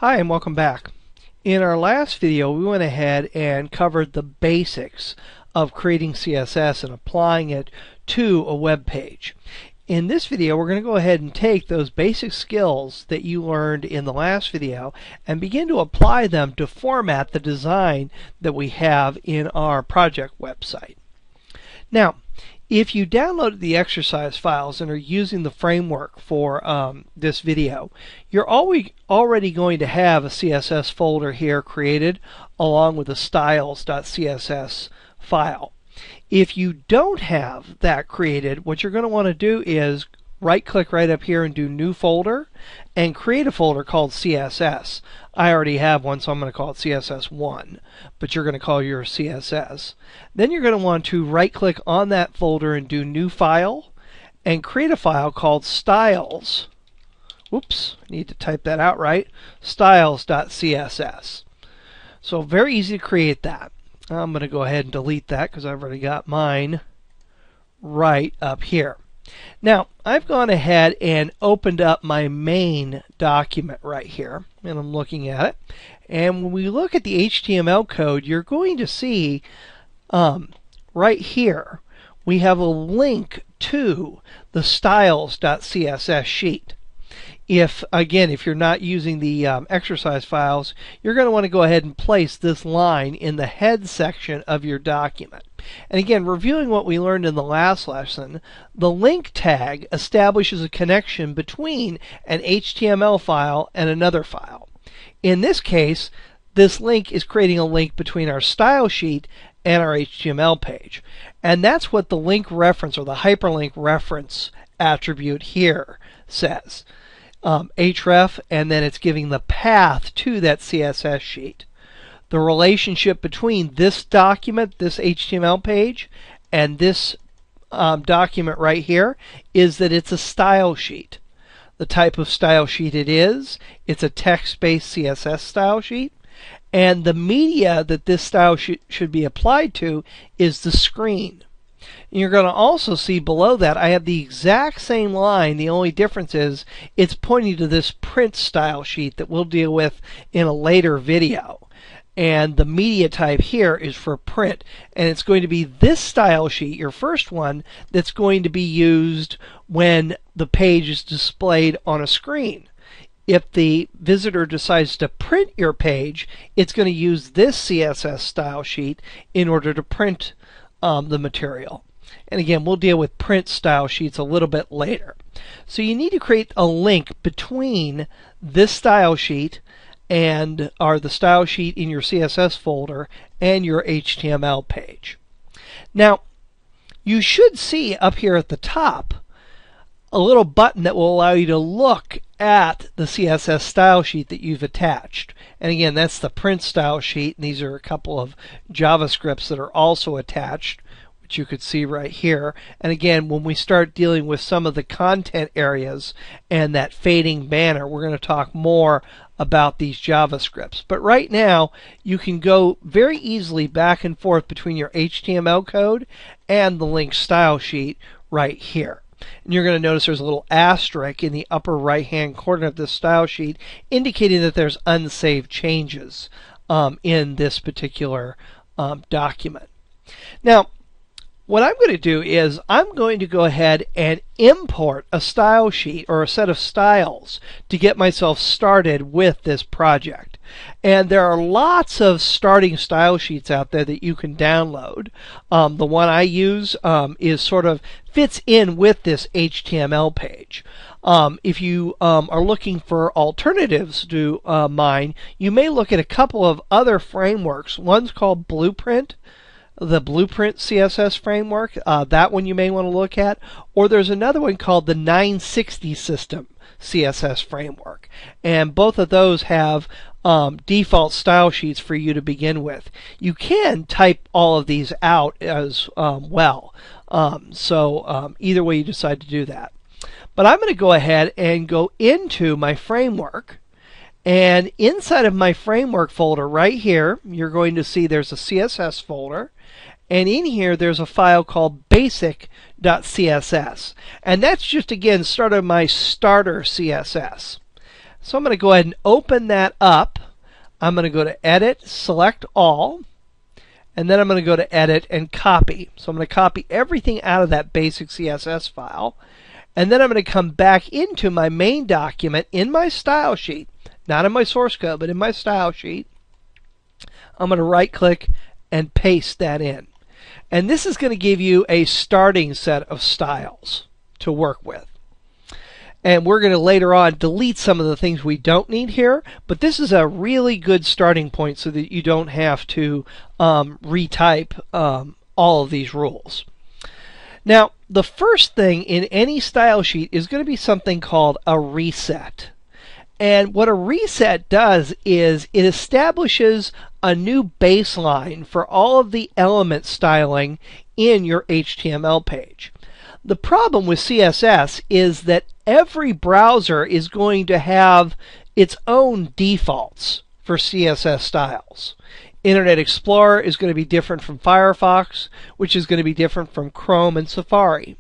Hi and welcome back. In our last video we went ahead and covered the basics of creating CSS and applying it to a web page. In this video we're going to go ahead and take those basic skills that you learned in the last video and begin to apply them to format the design that we have in our project website. Now, if you downloaded the exercise files and are using the framework for this video, you're already going to have a CSS folder here created along with a styles.css file. If you don't have that created, what you're going to want to do is right-click right up here and do New Folder and create a folder called CSS. I already have one, so I'm going to call it CSS1, but you're going to call yours CSS. Then you're going to want to right-click on that folder and do New File and create a file called Styles. Oops, I need to type that out right. Styles.css. So very easy to create that. I'm going to go ahead and delete that because I've already got mine right up here. Now, I've gone ahead and opened up my main document right here, and I'm looking at it. And when we look at the HTML code, you're going to see right here, we have a link to the styles.css sheet. If you're not using the exercise files, you're going to want to go ahead and place this line in the head section of your document. And again, reviewing what we learned in the last lesson, the link tag establishes a connection between an HTML file and another file. In this case, this link is creating a link between our style sheet and our HTML page. And that's what the link reference or the hyperlink reference attribute here says. href, and then it's giving the path to that CSS sheet. The relationship between this document, this HTML page, and this document right here is that it's a style sheet. The type of style sheet it is, it's a text-based CSS style sheet, and the media that this style should be applied to is the screen. And you're going to also see below that I have the exact same line. The only difference is it's pointing to this print style sheet that we'll deal with in a later video. And the media type here is for print, and it's going to be this style sheet, your first one, that's going to be used when the page is displayed on a screen. If the visitor decides to print your page, it's going to use this CSS style sheet in order to print the material. And again, we'll deal with print style sheets a little bit later. So you need to create a link between this style sheet or the style sheet in your CSS folder and your HTML page. Now, you should see up here at the top a little button that will allow you to look at the CSS style sheet that you've attached. And again, that's the print style sheet, and these are a couple of JavaScripts that are also attached, which you could see right here. And again, when we start dealing with some of the content areas and that fading banner, we're going to talk more about these JavaScripts. But right now, you can go very easily back and forth between your HTML code and the link style sheet right here. And you're going to notice there's a little asterisk in the upper right hand corner of this style sheet indicating that there's unsaved changes in this particular document. Now, what I'm going to do is I'm going to go ahead and import a style sheet or a set of styles to get myself started with this project. And there are lots of starting style sheets out there that you can download. The one I use is sort of fits in with this HTML page. If you are looking for alternatives to mine, you may look at a couple of other frameworks. One's called Blueprint. The Blueprint CSS framework, that one you may want to look at, or there's another one called the 960 System CSS framework, and both of those have default style sheets for you to begin with. You can type all of these out as well, so either way you decide to do that. But I'm going to go ahead and go into my framework. And inside of my framework folder right here, you're going to see there's a CSS folder. And in here, there's a file called basic.css. And that's just, again, sort of my starter CSS. So I'm going to go ahead and open that up. I'm going to go to Edit, select All, and then I'm going to go to Edit and Copy. So I'm going to copy everything out of that basic CSS file. And then I'm going to come back into my main document in my style sheet, not in my source code, but in my style sheet. I'm going to right-click and paste that in. And this is going to give you a starting set of styles to work with. And we're going to later on delete some of the things we don't need here, but this is a really good starting point so that you don't have to retype all of these rules. Now, the first thing in any style sheet is going to be something called a reset. And what a reset does is it establishes a new baseline for all of the element styling in your HTML page. The problem with CSS is that every browser is going to have its own defaults for CSS styles. Internet Explorer is going to be different from Firefox, which is going to be different from Chrome and Safari.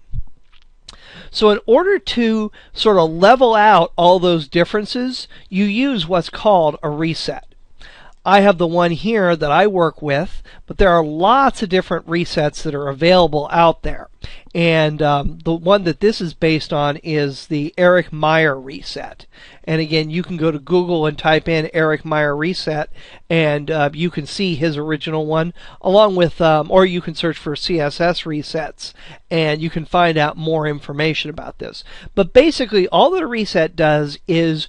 So in order to sort of level out all those differences, you use what's called a reset. I have the one here that I work with, but there are lots of different resets that are available out there. And the one that this is based on is the Eric Meyer reset. And again, you can go to Google and type in Eric Meyer reset, and you can see his original one, along with, or you can search for CSS resets, and you can find out more information about this. But basically, all that a reset does is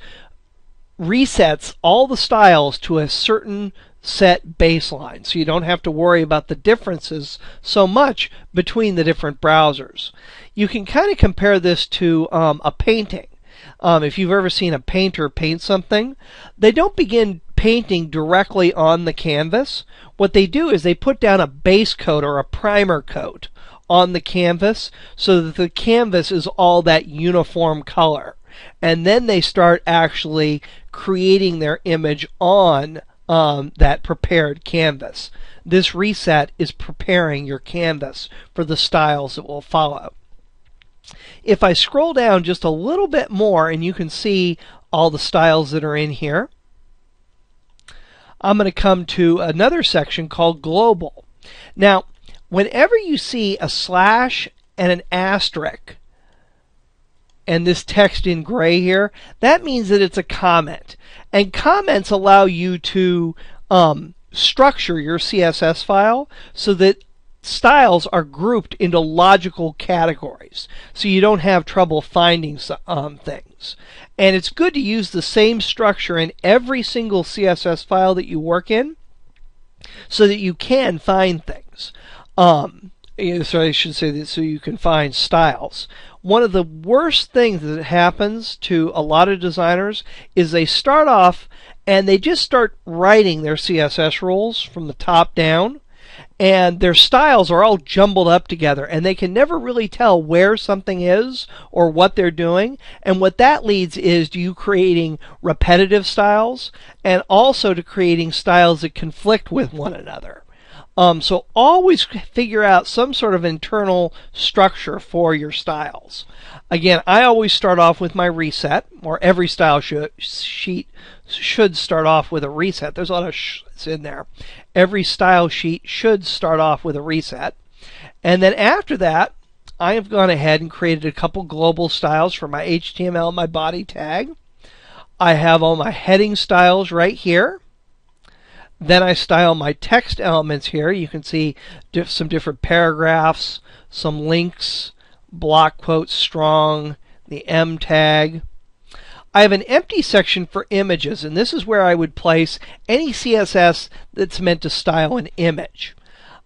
resets all the styles to a certain set baseline, so you don't have to worry about the differences so much between the different browsers. You can kind of compare this to a painting. If you've ever seen a painter paint something, they don't begin painting directly on the canvas. What they do is they put down a base coat or a primer coat on the canvas so that the canvas is all that uniform color. And then they start actually creating their image on that prepared canvas. This reset is preparing your canvas for the styles that will follow. If I scroll down just a little bit more, and you can see all the styles that are in here, I'm going to come to another section called Global. Now, whenever you see a slash and an asterisk, and this text in gray here, that means that it's a comment. And comments allow you to structure your CSS file so that styles are grouped into logical categories, so you don't have trouble finding things. And it's good to use the same structure in every single CSS file that you work in so that you can find things. So I should say that so you can find styles. One of the worst things that happens to a lot of designers is they start off and they just start writing their CSS rules from the top down, and their styles are all jumbled up together, and they can never really tell where something is or what they're doing. And what that leads is to you creating repetitive styles and also to creating styles that conflict with one another. So always figure out some sort of internal structure for your styles. Again, I always start off with my reset, or every style sheet should start off with a reset. There's a lot of sh's in there. Every style sheet should start off with a reset. And then after that, I have gone ahead and created a couple global styles for my HTML and my body tag. I have all my heading styles right here. Then I style my text elements here. You can see some different paragraphs, some links, block quotes, strong, the M tag. I have an empty section for images, and this is where I would place any CSS that's meant to style an image.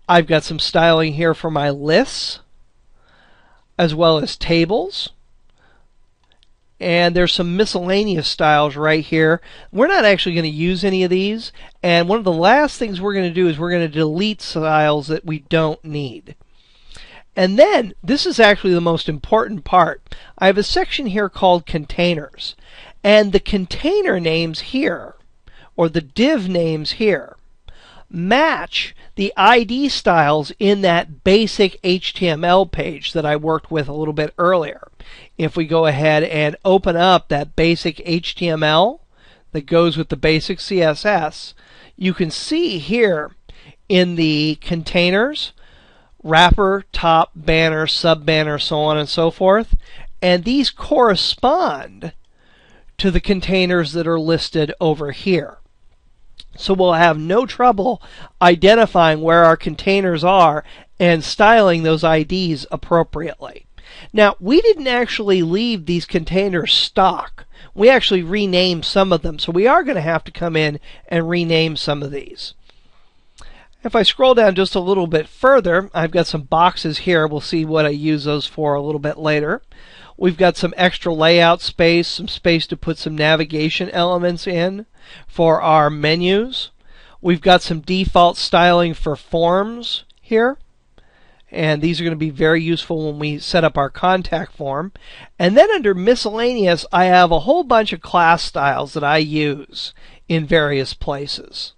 I've got some styling here for my lists, as well as tables. And there's some miscellaneous styles right here. We're not actually going to use any of these. And one of the last things we're going to do is we're going to delete styles that we don't need. And then, this is actually the most important part. I have a section here called containers. And the container names here, or the div names here, match the ID styles in that basic HTML page that I worked with a little bit earlier. If we go ahead and open up that basic HTML that goes with the basic CSS, you can see here in the containers, wrapper, top, banner, sub banner, so on and so forth, and these correspond to the containers that are listed over here. So we'll have no trouble identifying where our containers are and styling those IDs appropriately. Now, we didn't actually leave these containers stock. We actually renamed some of them, so we are going to have to come in and rename some of these. If I scroll down just a little bit further, I've got some boxes here. We'll see what I use those for a little bit later. We've got some extra layout space, some space to put some navigation elements in for our menus. We've got some default styling for forms here. And these are going to be very useful when we set up our contact form. And then under miscellaneous, I have a whole bunch of class styles that I use in various places.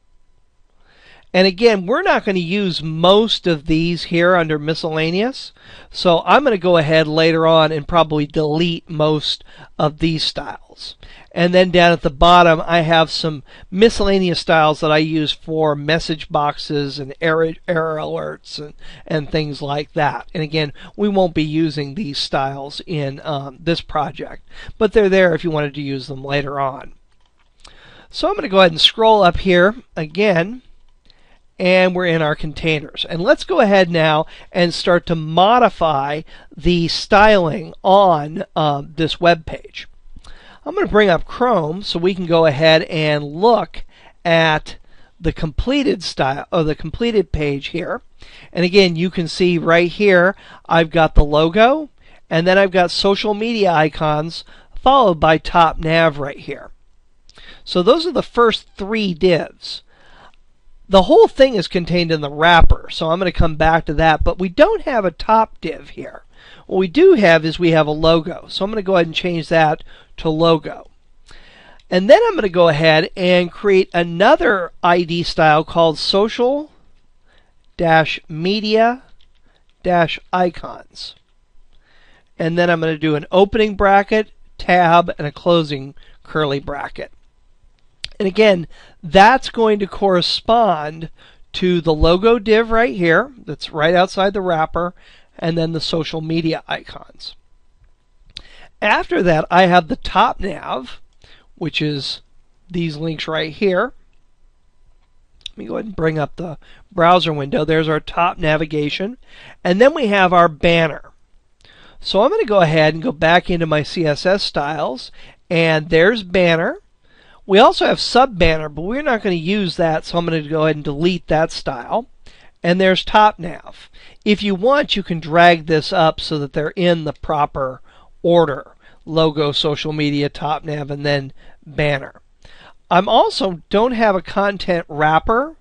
And again, we're not going to use most of these here under miscellaneous. So I'm going to go ahead later on and probably delete most of these styles. And then down at the bottom, I have some miscellaneous styles that I use for message boxes and error alerts and things like that. And again, we won't be using these styles in this project, but they're there if you wanted to use them later on. So I'm going to go ahead and scroll up here again, and we're in our containers. And let's go ahead now and start to modify the styling on this web page. I'm going to bring up Chrome so we can go ahead and look at the completed style or the completed page here. And again, you can see right here I've got the logo, and then I've got social media icons followed by top nav right here. So those are the first three divs. The whole thing is contained in the wrapper, so I'm going to come back to that, but we don't have a top div here. What we do have is we have a logo, so I'm going to go ahead and change that to logo. And then I'm going to go ahead and create another ID style called social-media-icons. And then I'm going to do an opening bracket, tab, and a closing curly bracket. And again, that's going to correspond to the logo div right here, that's right outside the wrapper, and then the social media icons. After that, I have the top nav, which is these links right here. Let me go ahead and bring up the browser window. There's our top navigation. And then we have our banner. So I'm going to go ahead and go back into my CSS styles, and there's banner. We also have sub banner, but we're not going to use that, so I'm going to go ahead and delete that style. And there's top nav. If you want, you can drag this up so that they're in the proper order. Logo, social media, top nav, and then banner. I'm also don't have a content wrapper,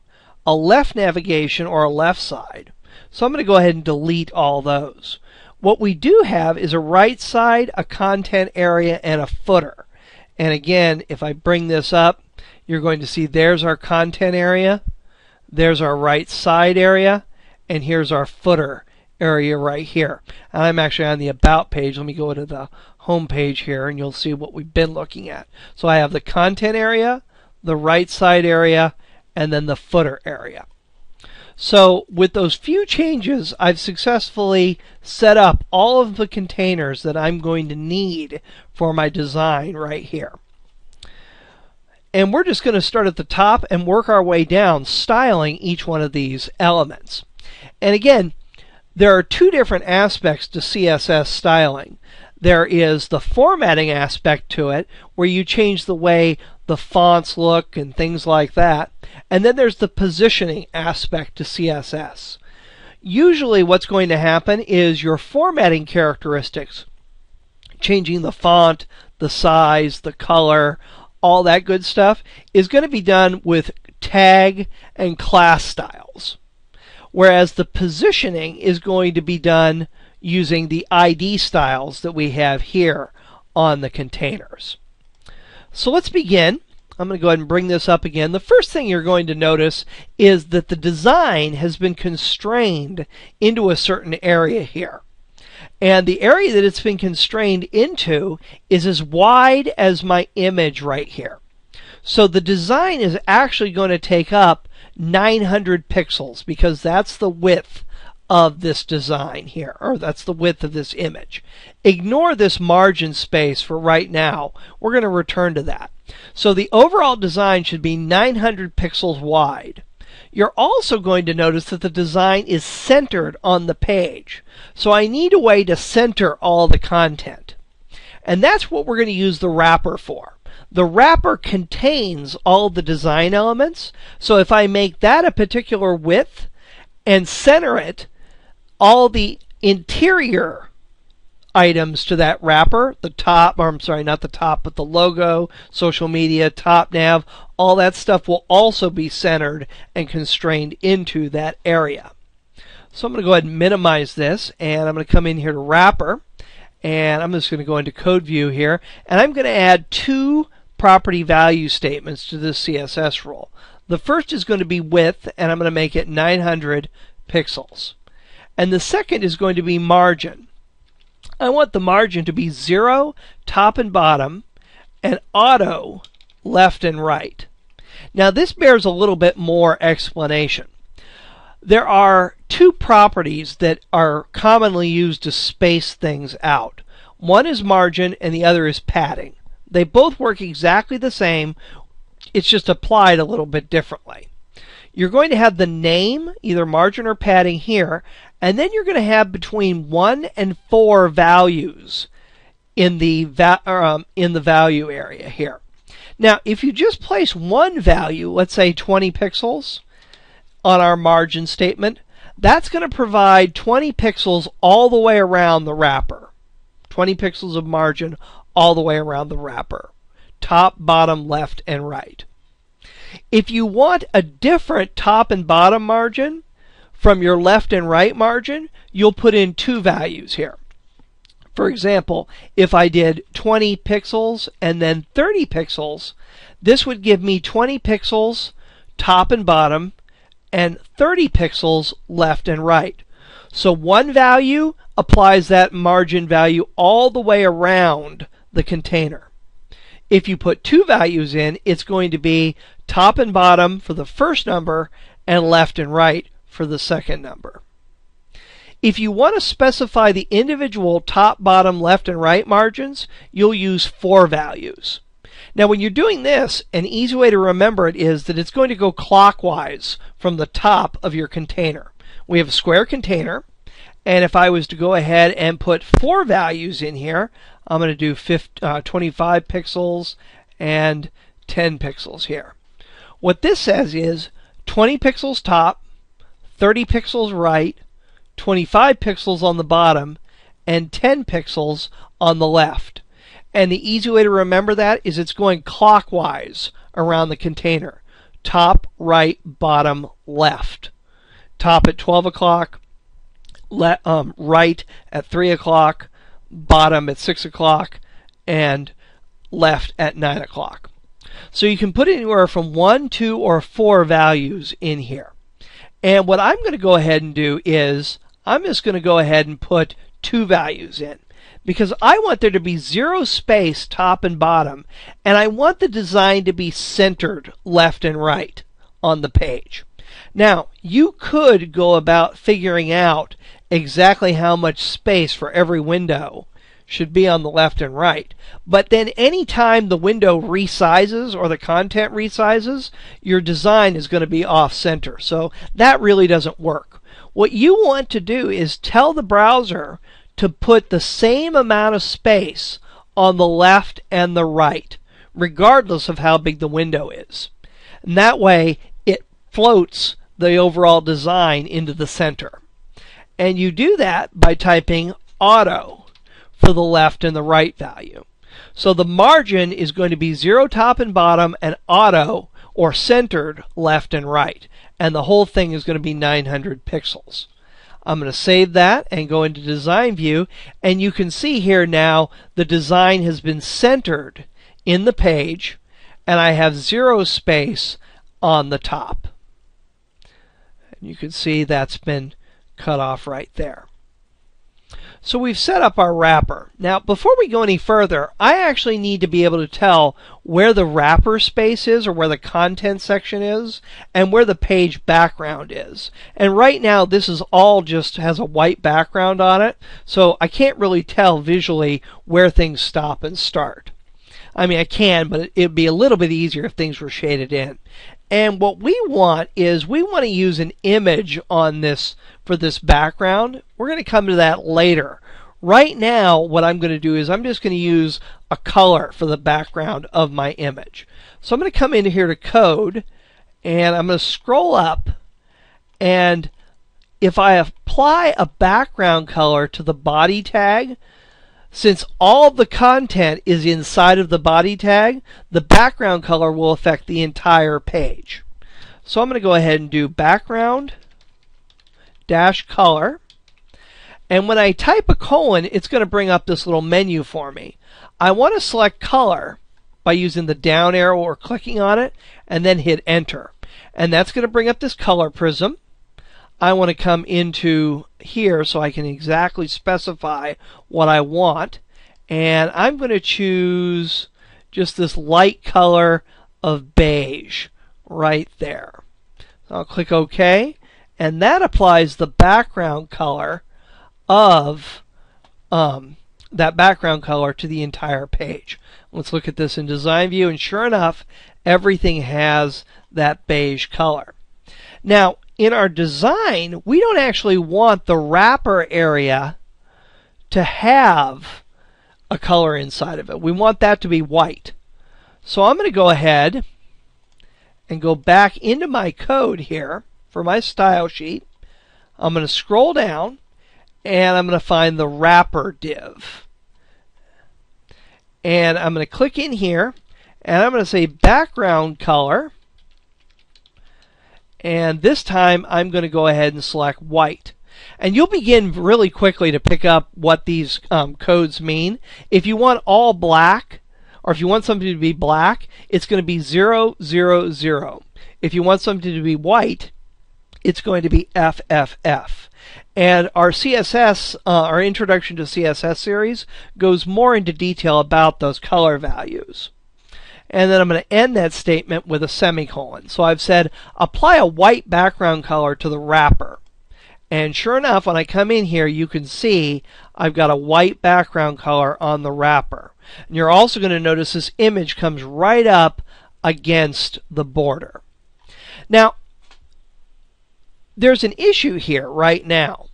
a left navigation, or a left side. So I'm going to go ahead and delete all those. What we do have is a right side, a content area, and a footer. And again, if I bring this up, you're going to see there's our content area, there's our right side area, and here's our footer area right here. And I'm actually on the About page. Let me go to the home page here, and you'll see what we've been looking at. So I have the content area, the right side area, and then the footer area. So with those few changes, I've successfully set up all of the containers that I'm going to need for my design right here. And we're just going to start at the top and work our way down, styling each one of these elements. And again, there are two different aspects to CSS styling. There is the formatting aspect to it, where you change the way the fonts look and things like that. And then there's the positioning aspect to CSS. Usually what's going to happen is your formatting characteristics, changing the font, the size, the color, all that good stuff, is going to be done with tag and class styles. Whereas the positioning is going to be done using the ID styles that we have here on the containers. So let's begin. I'm going to go ahead and bring this up again. The first thing you're going to notice is that the design has been constrained into a certain area here. And the area that it's been constrained into is as wide as my image right here. So the design is actually going to take up 900 pixels because that's the width of this design here, or that's the width of this image. Ignore this margin space for right now. We're going to return to that. So the overall design should be 900 pixels wide. You're also going to notice that the design is centered on the page. So I need a way to center all the content. And that's what we're going to use the wrapper for. The wrapper contains all the design elements. So if I make that a particular width and center it, all the interior items to that wrapper, the top, or I'm sorry, not the top, but the logo, social media, top nav, all that stuff will also be centered and constrained into that area. So I'm going to go ahead and minimize this, and I'm going to come in here to wrapper, and I'm just going to go into code view here, and I'm going to add two property value statements to this CSS rule. The first is going to be width, and I'm going to make it 900 pixels. And the second is going to be margin. I want the margin to be 0 top and bottom and auto left and right. Now this bears a little bit more explanation. There are two properties that are commonly used to space things out. One is margin and the other is padding. They both work exactly the same. It's just applied a little bit differently. You're going to have the name, either margin or padding here, and then you're going to have between 1 and 4 values in the value area here. Now, if you just place one value, let's say 20 pixels, on our margin statement, that's going to provide 20 pixels all the way around the wrapper. 20 pixels of margin all the way around the wrapper. Top, bottom, left, and right. If you want a different top and bottom margin from your left and right margin, you'll put in two values here. For example, if I did 20 pixels and then 30 pixels, this would give me 20 pixels top and bottom and 30 pixels left and right. So one value applies that margin value all the way around the container. If you put two values in, it's going to be top and bottom for the first number and left and right for the second number. If you want to specify the individual top, bottom, left, and right margins, you'll use 4 values. Now when you're doing this, an easy way to remember it is that it's going to go clockwise from the top of your container. We have a square container, and if I was to go ahead and put 4 values in here, I'm going to do 25 pixels and 10 pixels here. What this says is 20 pixels top, 30 pixels right, 25 pixels on the bottom, and 10 pixels on the left. And the easy way to remember that is it's going clockwise around the container. Top, right, bottom, left. Top at 12 o'clock, right at 3 o'clock, bottom at 6 o'clock, and left at 9 o'clock. So you can put anywhere from 1, 2, or 4 values in here. And what I'm going to go ahead and do is I'm just going to go ahead and put 2 values in, because I want there to be 0 space top and bottom, and I want the design to be centered left and right on the page. Now, you could go about figuring out exactly how much space for every window should be on the left and right. But then anytime the window resizes or the content resizes, your design is going to be off center. So that really doesn't work. What you want to do is tell the browser to put the same amount of space on the left and the right, regardless of how big the window is. And that way it floats the overall design into the center. And you do that by typing auto for the left and the right value. So the margin is going to be 0 top and bottom and auto or centered left and right. And the whole thing is going to be 900 pixels. I'm going to save that and go into design view, and you can see here now the design has been centered in the page, and I have 0 space on the top. And you can see that's been cut off right there. So we've set up our wrapper. Now, before we go any further, I actually need to be able to tell where the wrapper space is, or where the content section is, and where the page background is. And right now, this is all just has a white background on it, so I can't really tell visually where things stop and start. I mean, I can, but it'd be a little bit easier if things were shaded in. And what we want is we want to use an image on this for this background. We're going to come to that later. Right now, what I'm going to do is I'm just going to use a color for the background of my image. So I'm going to come into here to code, and I'm going to scroll up, and if I apply a background color to the body tag, since all the content is inside of the body tag, the background color will affect the entire page. So I'm going to go ahead and do background dash color. And when I type a colon, it's going to bring up this little menu for me. I want to select color by using the down arrow or clicking on it, and then hit enter. And that's going to bring up this color prism. I want to come into here so I can exactly specify what I want, and I'm going to choose just this light color of beige right there. So I'll click OK, and that applies the background color of that background color to the entire page. Let's look at this in design view, and sure enough, everything has that beige color. Now, in our design, we don't actually want the wrapper area to have a color inside of it. We want that to be white. So I'm going to go ahead and go back into my code here for my style sheet. I'm going to scroll down, and I'm going to find the wrapper div. And I'm going to click in here, and I'm going to say background color. And this time I'm going to go ahead and select white. And you'll begin really quickly to pick up what these codes mean. If you want all black, or if you want something to be black, it's going to be 0, 0, 0. If you want something to be white, it's going to be FFF. And our CSS, our Introduction to CSS series, goes more into detail about those color values. And then I'm going to end that statement with a semicolon. So I've said, apply a white background color to the wrapper. And sure enough, when I come in here, you can see I've got a white background color on the wrapper. And you're also going to notice this image comes right up against the border. Now, there's an issue here right now.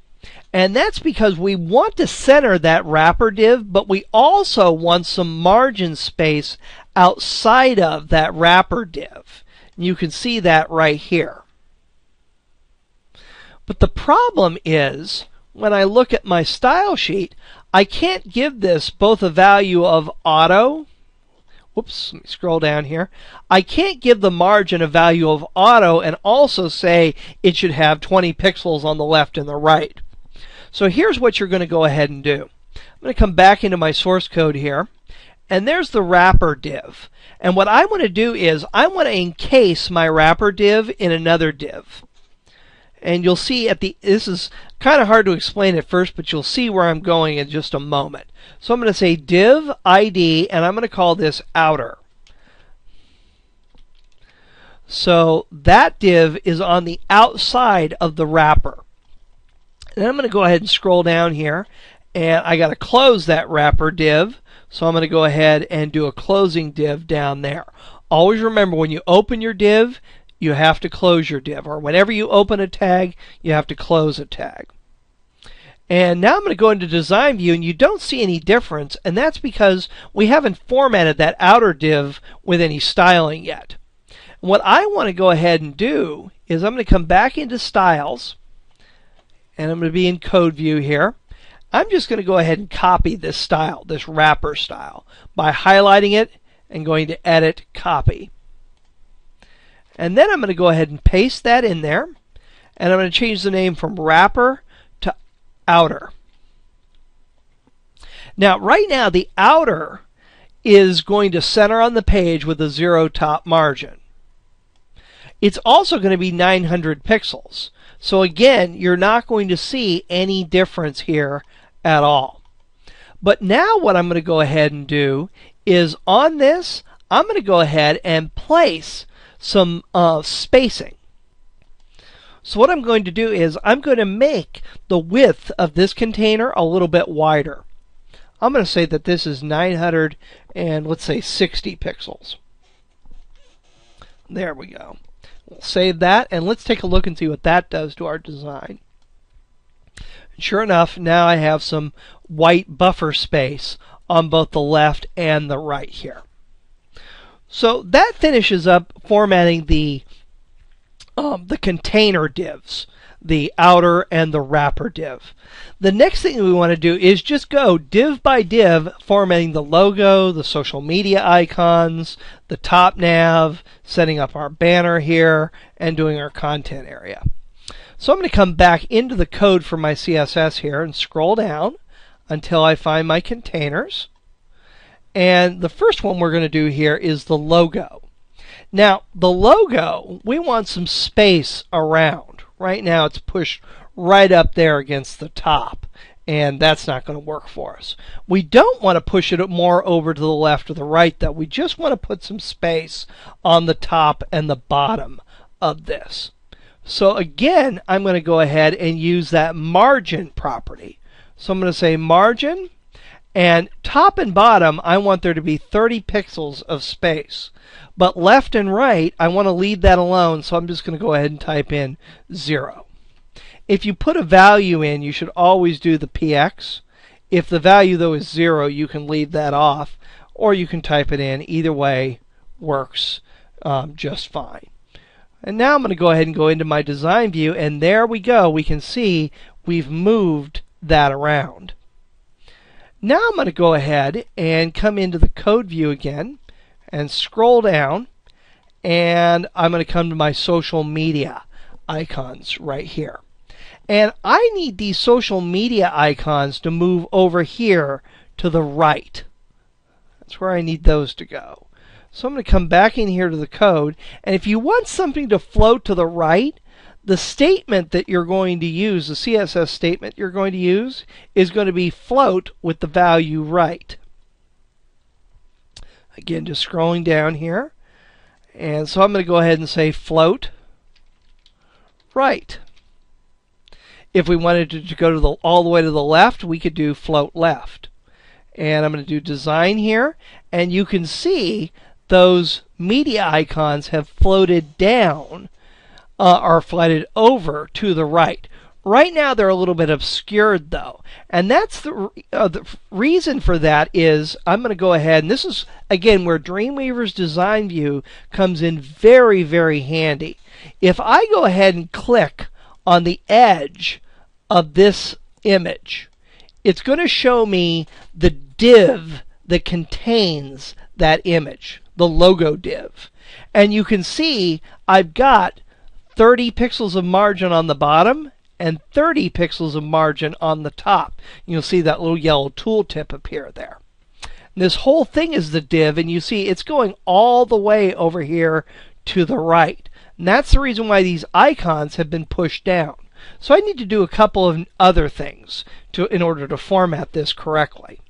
And that's because we want to center that wrapper div, but we also want some margin space outside of that wrapper div. You can see that right here. But the problem is, when I look at my style sheet, I can't give this both a value of auto. Whoops, let me scroll down here. I can't give the margin a value of auto and also say it should have 20 pixels on the left and the right. So here's what you're going to go ahead and do. I'm going to come back into my source code here, and there's the wrapper div. And what I want to do is I want to encase my wrapper div in another div. And you'll see this is kind of hard to explain at first, but you'll see where I'm going in just a moment. So I'm going to say div ID, and I'm going to call this outer. So that div is on the outside of the wrapper. And I'm going to go ahead and scroll down here, and I got to close that wrapper div. So I'm going to go ahead and do a closing div down there. Always remember, when you open your div, you have to close your div. Or whenever you open a tag, you have to close a tag. And now I'm going to go into design view, and you don't see any difference. And that's because we haven't formatted that outer div with any styling yet. And what I want to go ahead and do is I'm going to come back into styles. And I'm going to be in code view here. I'm just going to go ahead and copy this style, this wrapper style, by highlighting it and going to edit, copy. And then I'm going to go ahead and paste that in there. And I'm going to change the name from wrapper to outer. Now, right now, the outer is going to center on the page with a 0 top margin. It's also going to be 900 pixels. So again, you're not going to see any difference here at all. But now what I'm going to go ahead and do is on this, I'm going to go ahead and place some spacing. So what I'm going to do is I'm going to make the width of this container a little bit wider. I'm going to say that this is 900 and let's say 60 pixels. There we go. We'll save that and let's take a look and see what that does to our design. Sure enough, now I have some white buffer space on both the left and the right here. So that finishes up formatting the container divs, the outer and the wrapper div. The next thing we want to do is just go div by div, formatting the logo, the social media icons, the top nav, setting up our banner here, and doing our content area. So I'm going to come back into the code for my CSS here and scroll down until I find my containers. And the first one we're going to do here is the logo. Now, the logo, we want some space around. Right now it's pushed right up there against the top, and that's not going to work for us. We don't want to push it more over to the left or the right, though. We just want to put some space on the top and the bottom of this. So again, I'm going to go ahead and use that margin property. So I'm going to say margin, and top and bottom, I want there to be 30 pixels of space. But left and right, I want to leave that alone, so I'm just going to go ahead and type in 0. If you put a value in, you should always do the px. If the value, though, is 0, you can leave that off, or you can type it in. Either way works just fine. And now I'm going to go ahead and go into my design view, and there we go. We can see we've moved that around. Now I'm going to go ahead and come into the code view again and scroll down, and I'm going to come to my social media icons right here. And I need these social media icons to move over here to the right. That's where I need those to go. So I'm going to come back in here to the code, and if you want something to float to the right, the statement that you're going to use, the CSS statement you're going to use, is going to be float with the value right. Again, just scrolling down here. And so I'm going to go ahead and say float right. If we wanted to go to all the way to the left, we could do float left. And I'm going to do design here, and you can see those media icons have floated down or floated over to the right. Right now they're a little bit obscured though, and that's the reason for that is I'm going to go ahead, and this is again where Dreamweaver's design view comes in very, very handy. If I go ahead and click on the edge of this image, it's going to show me the div that contains that image, the logo div. And you can see I've got 30 pixels of margin on the bottom and 30 pixels of margin on the top. You'll see that little yellow tooltip appear there. And this whole thing is the div, and you see it's going all the way over here to the right. And that's the reason why these icons have been pushed down. So I need to do a couple of other things in order to format this correctly.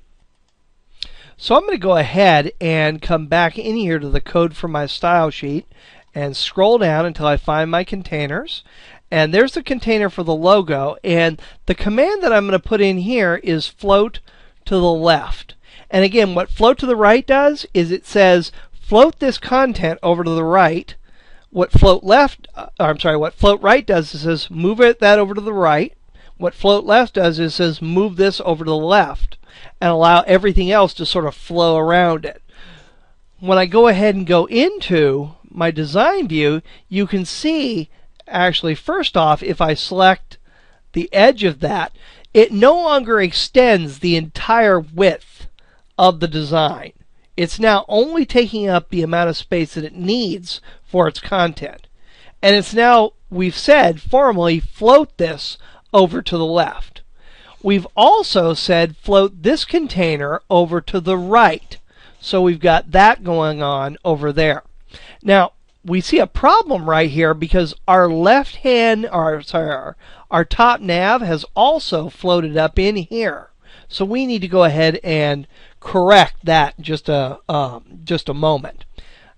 So I'm going to go ahead and come back in here to the code for my style sheet and scroll down until I find my containers. And there's the container for the logo, and the command that I'm going to put in here is float to the left. And again, what float to the right does is it says float this content over to the right. What float right does is it says move that over to the right. What float left does is it says move this over to the left and allow everything else to sort of flow around it. When I go ahead and go into my design view, you can see actually, first off, if I select the edge of that, it no longer extends the entire width of the design. It's now only taking up the amount of space that it needs for its content. And it's now, we've said formally, float this over to the left. We've also said float this container over to the right. So we've got that going on over there. Now, we see a problem right here because our left hand, or sorry, our top nav has also floated up in here. So we need to go ahead and correct that in just a moment.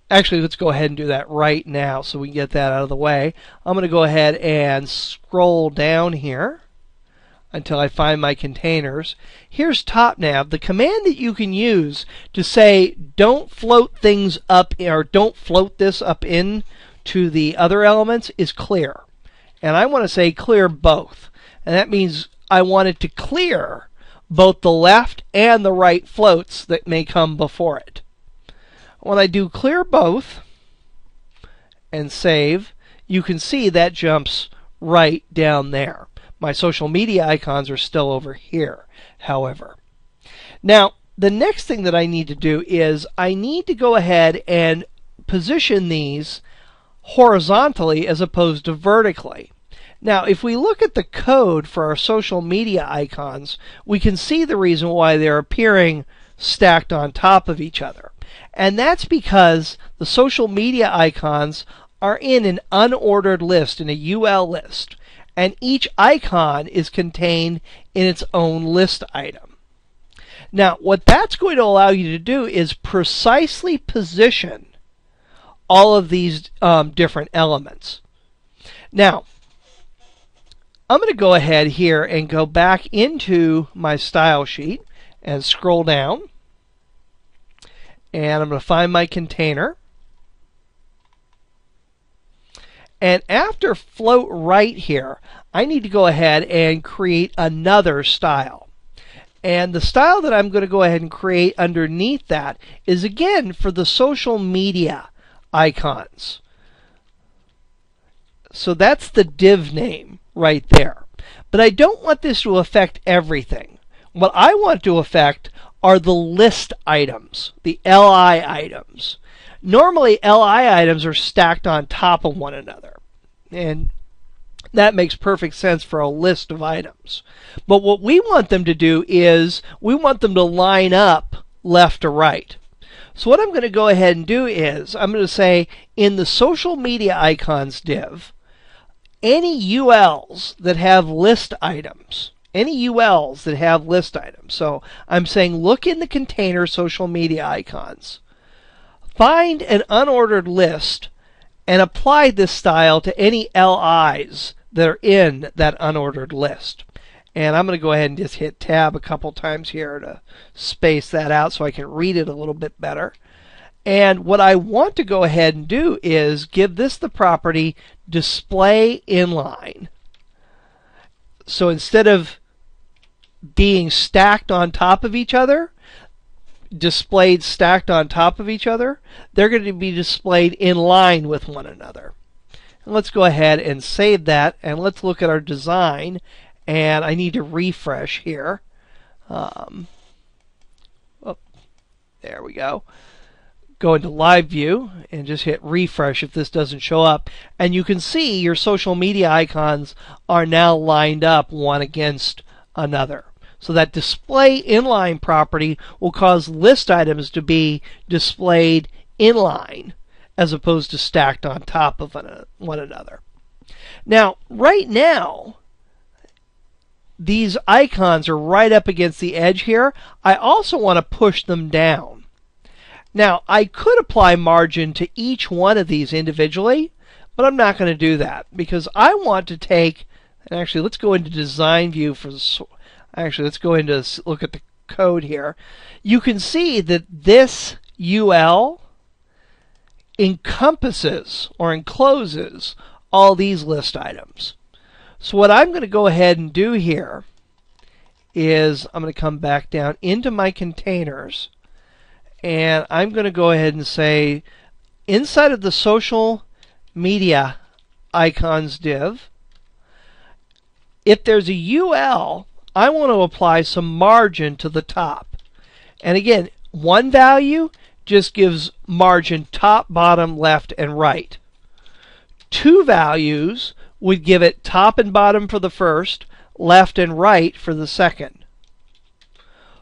Actually, let's go ahead and do that right now so we can get that out of the way. I'm going to go ahead and scroll down here until I find my containers. Here's top nav. The command that you can use to say don't float things up, or don't float this up in to the other elements, is clear. And I want to say clear both. And that means I want it to clear both the left and the right floats that may come before it. When I do clear both and save, you can see that jumps right down there. My social media icons are still over here, however. Now, the next thing that I need to do is I need to go ahead and position these horizontally as opposed to vertically. Now, if we look at the code for our social media icons, we can see the reason why they're appearing stacked on top of each other. And that's because the social media icons are in an unordered list, in a UL list. And each icon is contained in its own list item. Now, what that's going to allow you to do is precisely position all of these different elements. Now, I'm going to go ahead here and go back into my style sheet and scroll down. And I'm going to find my container. And after float right here, I need to go ahead and create another style. And the style that I'm going to go ahead and create underneath that is, again, for the social media icons. So that's the div name right there. But I don't want this to affect everything. What I want to affect are the list items, the LI items. Normally, LI items are stacked on top of one another. And that makes perfect sense for a list of items. But what we want them to do is we want them to line up left to right. So what I'm going to go ahead and do is I'm going to say in the social media icons div, any ULs that have list items, So I'm saying look in the container social media icons. Find an unordered list and apply this style to any LIs that are in that unordered list. And I'm going to go ahead and just hit tab a couple times here to space that out so I can read it a little bit better. And what I want to go ahead and do is give this the property display inline. So instead of being stacked on top of each other, displayed stacked on top of each other, they're going to be displayed in line with one another. And let's go ahead and save that, and let's look at our design. And I need to refresh here. There we go. Go into live view and just hit refresh if this doesn't show up. And you can see your social media icons are now lined up one against another. So that display inline property will cause list items to be displayed inline as opposed to stacked on top of one another. Now, right now, these icons are right up against the edge here. I also want to push them down. Now, I could apply margin to each one of these individually, but I'm not going to do that because I want to take, and actually let's go into design view for the, actually let's go into look at the code here. You can see that this UL encompasses or encloses all these list items. So what I'm going to go ahead and do here is I'm going to come back down into my containers, and I'm going to go ahead and say inside of the social media icons div, if there's a UL, I want to apply some margin to the top. And again, one value just gives margin top, bottom, left, and right. Two values would give it top and bottom for the first, left and right for the second.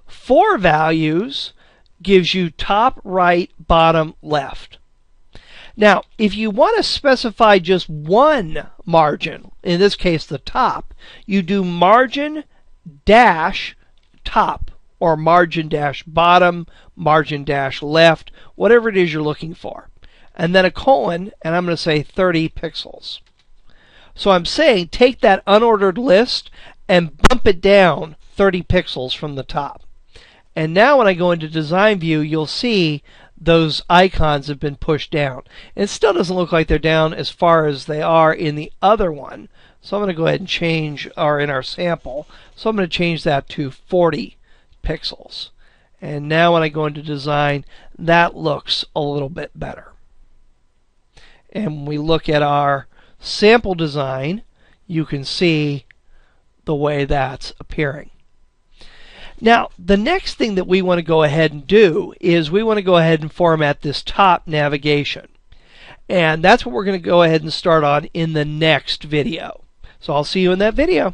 Four values gives you top, right, bottom, left. Now, if you want to specify just one margin, in this case the top, you do margin dash top, or margin dash bottom, margin dash left, whatever it is you're looking for. And then a colon, and I'm going to say 30 pixels. So I'm saying take that unordered list and bump it down 30 pixels from the top. And now when I go into design view, you'll see those icons have been pushed down. It still doesn't look like they're down as far as they are in the other one. So I'm going to go ahead and change, or in our sample, so I'm going to change that to 40 pixels. And now when I go into design, that looks a little bit better. And when we look at our sample design, you can see the way that's appearing. Now, the next thing that we want to go ahead and do is we want to go ahead and format this top navigation. And that's what we're going to go ahead and start on in the next video. So I'll see you in that video.